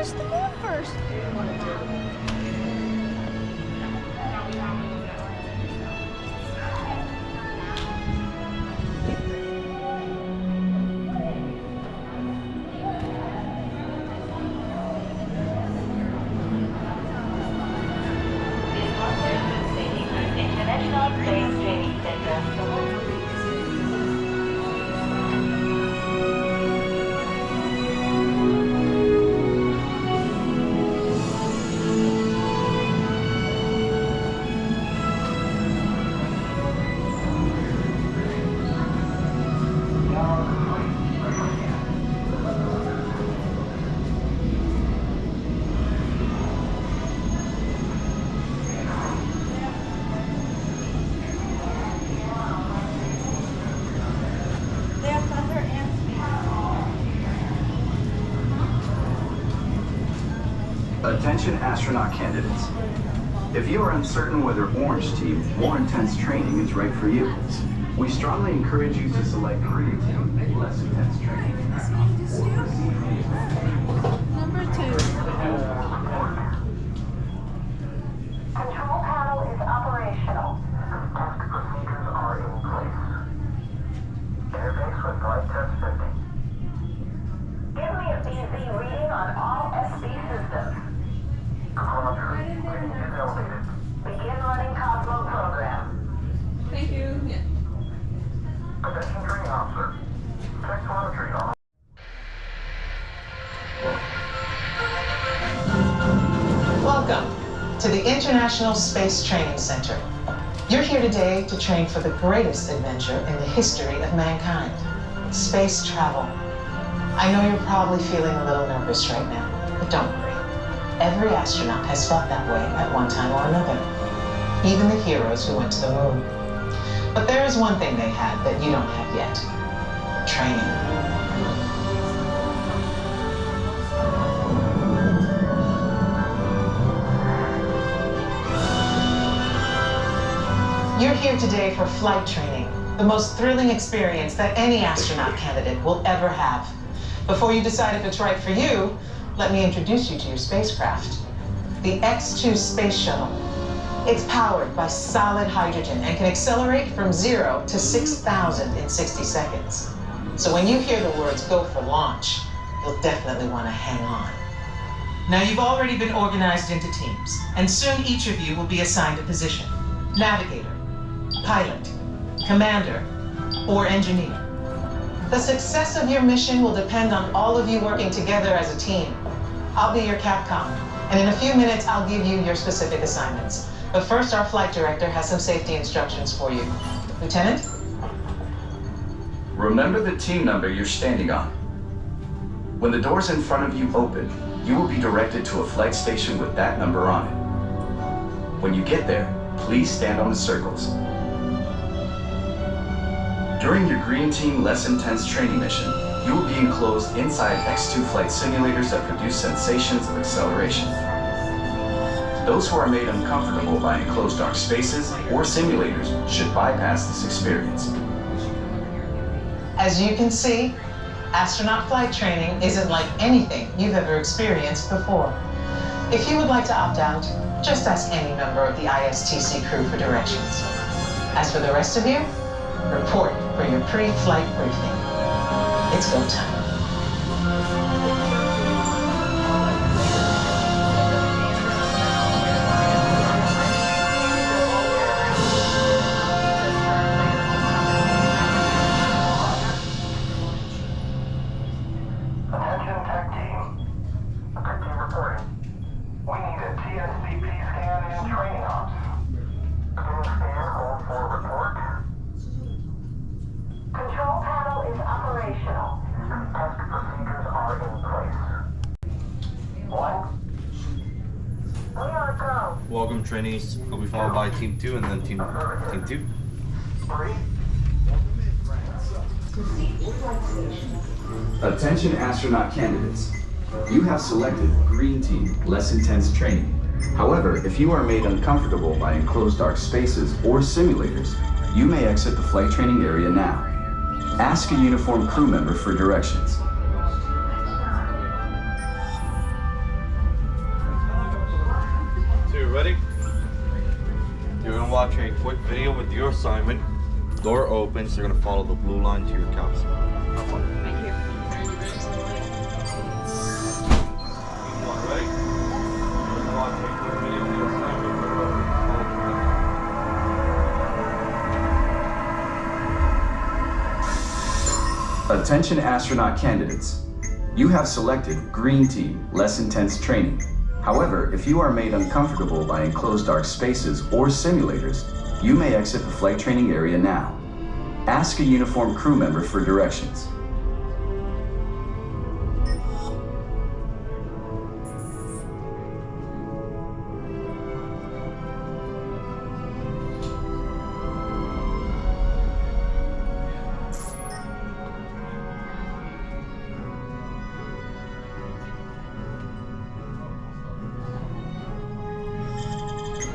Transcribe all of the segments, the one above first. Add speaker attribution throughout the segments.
Speaker 1: us the moon first.
Speaker 2: International Space Training Center.
Speaker 3: Attention astronaut candidates. If you are uncertain whether Orange Team more intense training is right for you, we strongly encourage you to select Green Team less intense training.
Speaker 1: Number 2.
Speaker 2: Control panel is operational. Test procedures are in place. Interface with flight test 50. Give me a BZ reading on all SB systems. Roger. Reading is elevated. Begin running Cosmo program.
Speaker 1: Thank you. Yeah.
Speaker 2: Attention training officer. Check telemetry on.
Speaker 4: Welcome to the International Space Training Center. You're here today to train for the greatest adventure in the history of mankind, space travel. I know you're probably feeling a little nervous right now, but don't worry. Every astronaut has felt that way at one time or another, even the heroes who went to the moon. But there is one thing they had that you don't have yet: training. You're here today for flight training, the most thrilling experience that any astronaut candidate will ever have. Before you decide if it's right for you, let me introduce you to your spacecraft, the X-2 Space Shuttle. It's powered by solid hydrogen and can accelerate from 0 to 6,000 in 60 seconds. So when you hear the words "go for launch," you'll definitely want to hang on. Now, you've already been organized into teams, and soon each of you will be assigned a position: navigator, pilot, commander, or engineer. The success of your mission will depend on all of you working together as a team. I'll be your Capcom, and in a few minutes I'll give you your specific assignments. But first, our flight director has some safety instructions for you. Lieutenant?
Speaker 3: Remember the team number you're standing on. When the doors in front of you open, you will be directed to a flight station with that number on it. When you get there, please stand on the circles. During your Green Team Less Intense training mission, you will be enclosed inside X-2 flight simulators that produce sensations of acceleration. Those who are made uncomfortable by enclosed dark spaces or simulators should bypass this experience.
Speaker 4: As you can see, astronaut flight training isn't like anything you've ever experienced before. If you would like to opt out, just ask any member of the ISTC crew for directions. As for the rest of you, report for your pre-flight briefing. It's go time.
Speaker 2: Attention tech team. Tech team reporting. We need a TSCP scan and training ops. Scan, hold for report. Control panel is operational. Test procedures are in place. 1. We are go.
Speaker 5: Welcome trainees. Will be followed by team 2 and then team 2.
Speaker 2: 3.
Speaker 3: Attention astronaut candidates. You have selected Green Team Less Intense Training. However, if you are made uncomfortable by enclosed dark spaces or simulators, you may exit the flight training area now. Ask a uniformed crew member for directions.
Speaker 5: quick video with your assignment. Door opens, they're gonna follow the blue line to your capsule. Have fun.
Speaker 1: Thank you.
Speaker 5: Ready?
Speaker 3: Attention astronaut candidates. You have selected Green Team, less intense training. However, if you are made uncomfortable by enclosed dark spaces or simulators, you may exit the flight training area now. Ask a uniformed crew member for directions.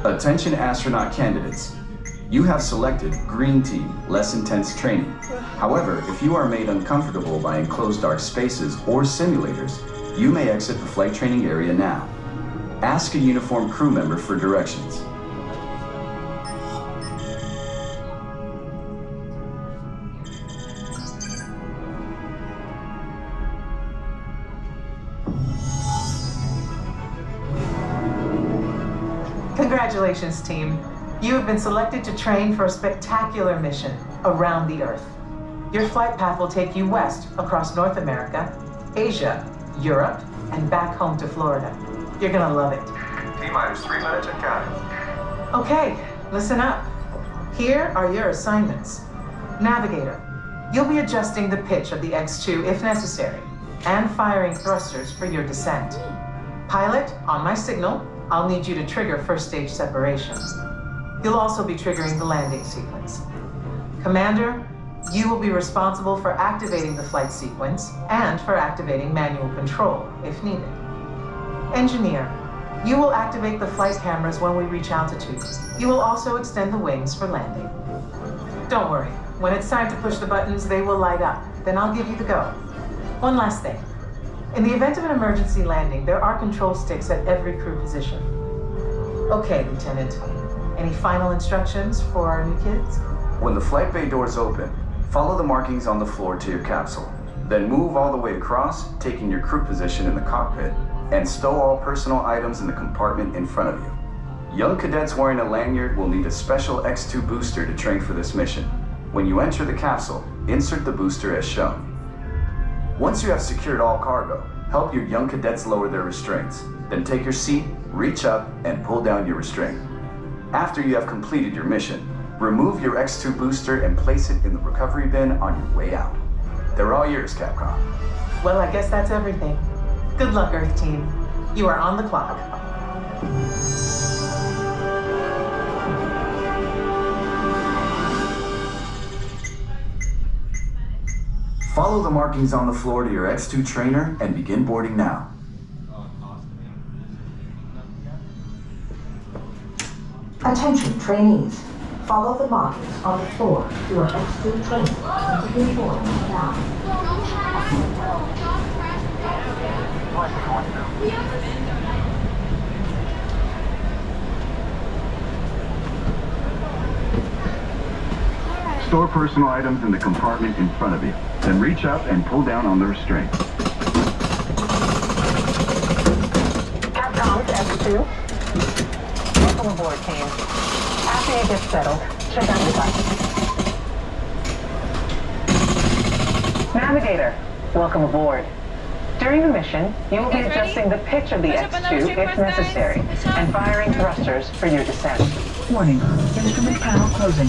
Speaker 3: Attention astronaut candidates. You have selected Green Team, less intense training. However, if you are made uncomfortable by enclosed dark spaces or simulators, you may exit the flight training area now. Ask a uniformed crew member for directions.
Speaker 4: Congratulations, team. You have been selected to train for a spectacular mission around the Earth. Your flight path will take you west across North America, Asia, Europe, and back home to Florida. You're gonna love it.
Speaker 6: T-minus 3 minutes and counting.
Speaker 4: Okay, listen up. Here are your assignments. Navigator, you'll be adjusting the pitch of the X2 if necessary, and firing thrusters for your descent. Pilot, on my signal, I'll need you to trigger first stage separation. You'll also be triggering the landing sequence. Commander, you will be responsible for activating the flight sequence and for activating manual control, if needed. Engineer, you will activate the flight cameras when we reach altitude. You will also extend the wings for landing. Don't worry, when it's time to push the buttons, they will light up. Then I'll give you the go. One last thing. In the event of an emergency landing, there are control sticks at every crew position. Okay, Lieutenant. Any final instructions for our new kids?
Speaker 3: When the flight bay doors open, follow the markings on the floor to your capsule. Then move all the way across, taking your crew position in the cockpit, and stow all personal items in the compartment in front of you. Young cadets wearing a lanyard will need a special X2 booster to train for this mission. When you enter the capsule, insert the booster as shown. Once you have secured all cargo, help your young cadets lower their restraints. Then take your seat, reach up, and pull down your restraint. After you have completed your mission, remove your X2 booster and place it in the recovery bin on your way out. They're all yours, Capcom.
Speaker 4: Well, I guess that's everything. Good luck, Earth Team. You are on the clock.
Speaker 3: Follow the markings on the floor to your X2 trainer and begin boarding now.
Speaker 7: Attention, trainees. Follow the markings on the floor to your X2 training and begin boarding now.
Speaker 8: Store personal items in the compartment in front of you. Then reach up and pull down on the restraint.
Speaker 7: Capcom to X2. Welcome aboard, team. After you get settled, check out your buttons. Navigator, welcome aboard. During the mission, you will be
Speaker 1: Guys ready?
Speaker 7: adjusting the pitch of the
Speaker 1: Push up on those
Speaker 7: X2
Speaker 1: two
Speaker 7: if
Speaker 1: first,
Speaker 7: necessary,
Speaker 1: guys. Push up.
Speaker 7: and firing thrusters for your descent.
Speaker 9: Warning, instrument panel closing.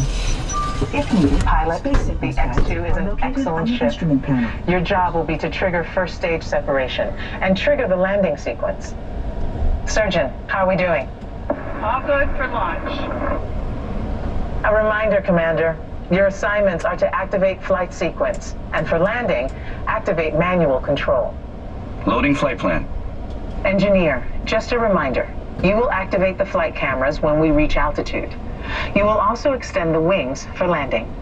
Speaker 7: If needed, pilot, the X2 is an
Speaker 9: Located on
Speaker 7: excellent
Speaker 9: the
Speaker 7: ship.
Speaker 9: instrument panel.
Speaker 7: Your job will be to trigger first stage separation and trigger the landing sequence. Surgeon, how are we doing?
Speaker 9: All good for launch.
Speaker 7: A reminder, Commander. Your assignments are to activate flight sequence, and for landing, activate manual control.
Speaker 3: Loading flight plan.
Speaker 7: Engineer, just a reminder. You will activate the flight cameras when we reach altitude. You will also extend the wings for landing.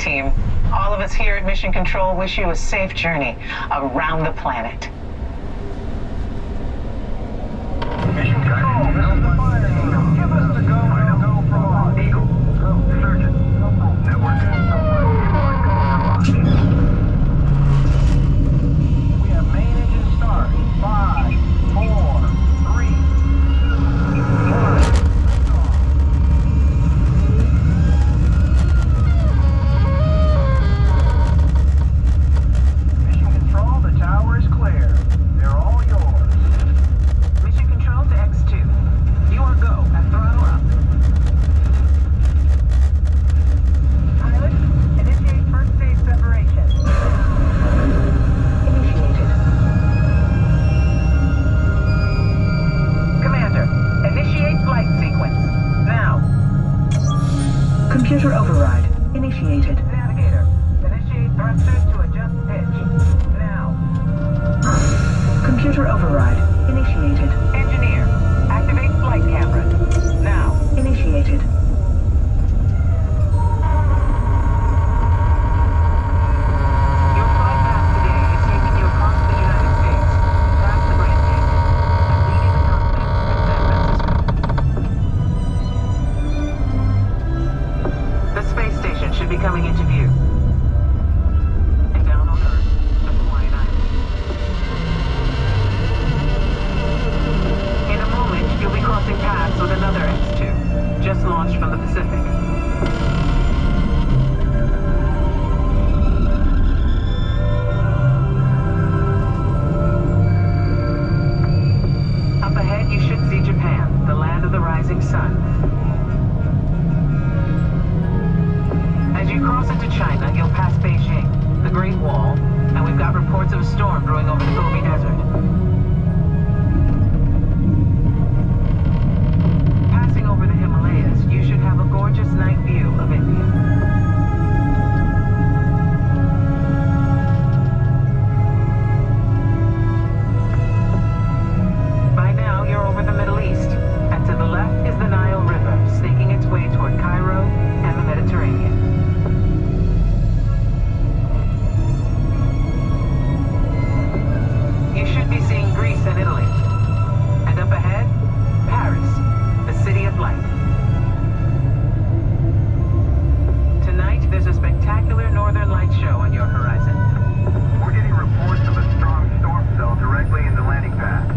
Speaker 4: team. All of us here at Mission Control wish you a safe journey around the planet.
Speaker 2: Mission Control, this is the fire team. Give us the go from our Eagle. Surgeon. Network. We have main engine start. 5, 4, 3, 2, 1. Mission Control, the tower is clear. They're all yours. Mission Control to X2. You are go at throttle up. Pilot, initiate first stage separation. Initiated. Commander, initiate flight sequence. Now.
Speaker 9: Computer override initiated.
Speaker 2: Navigator, initiate thrusters to adjust pitch. Now.
Speaker 9: Computer override initiated.
Speaker 2: Engineer, activate flight camera. Now.
Speaker 9: Initiated.
Speaker 2: Your flight path today is taking you across the United States, past the Grand Canyon, and leaving the continent in San Francisco. The space station should be coming into view. And down on Earth, the Hawaiian Islands. In a moment, you'll be crossing paths with another X2, just launched from the Pacific. Up ahead, you should see Japan, the land of the rising sun. As you cross into China, you'll pass Beijing, the Great Wall, and we've got reports of a storm brewing over the Gobi Desert. Passing over the Himalayas, you should have a gorgeous night view of India. By now, you're over the Middle East, and to the left is the Nile River, snaking its way toward Cairo and the Mediterranean. You should be seeing Greece and Italy. And up ahead, Paris, the city of light. Tonight, there's a spectacular northern light show on your horizon.
Speaker 6: We're getting reports of a strong storm cell directly in the landing pad.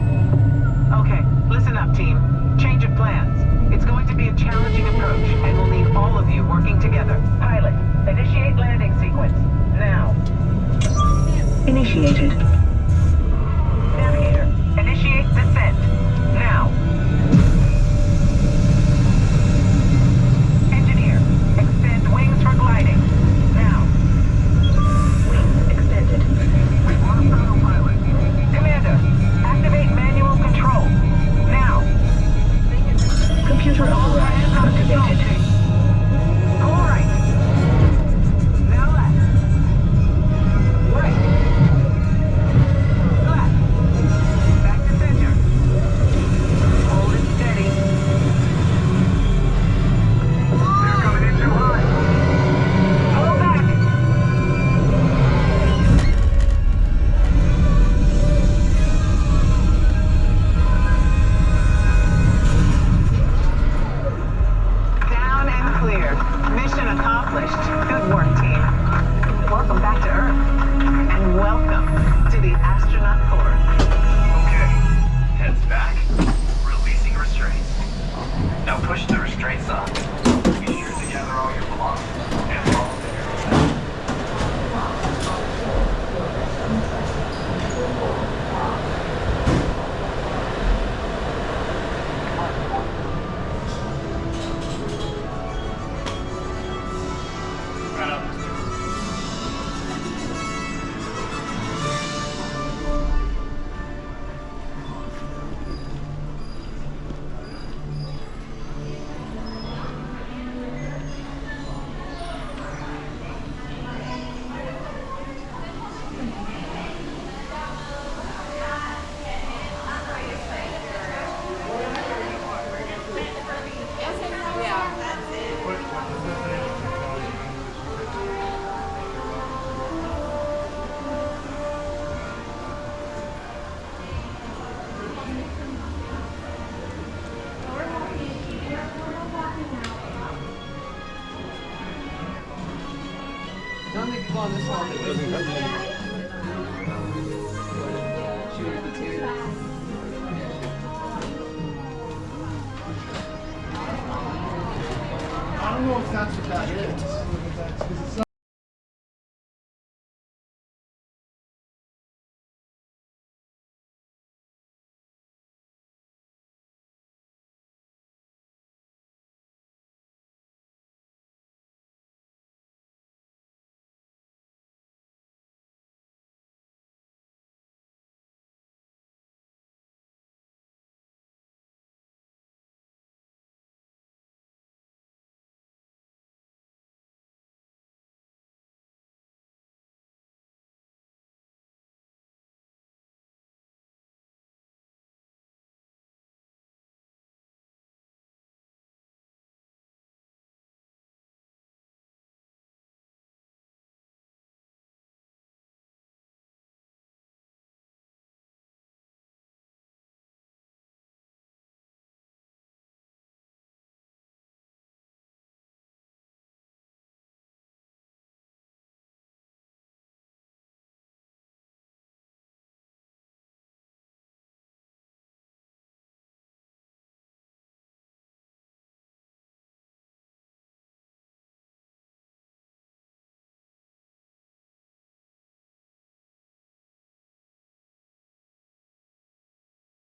Speaker 2: Okay, listen up, team. Change of plans. It's going to be a challenging approach, and we'll need all of you working together. Pilot, initiate landing sequence. Now.
Speaker 9: Initiated.
Speaker 2: Navigator, initiate descent. Now. Engineer, extend wings for gliding. Now.
Speaker 9: Wings extended.
Speaker 6: We've lost autopilot.
Speaker 2: Commander, activate manual control. Now.
Speaker 9: Computer override activated.
Speaker 2: All right. Now left. Right.
Speaker 1: on this one.
Speaker 5: It doesn't touch.
Speaker 1: I don't know if that's what that is.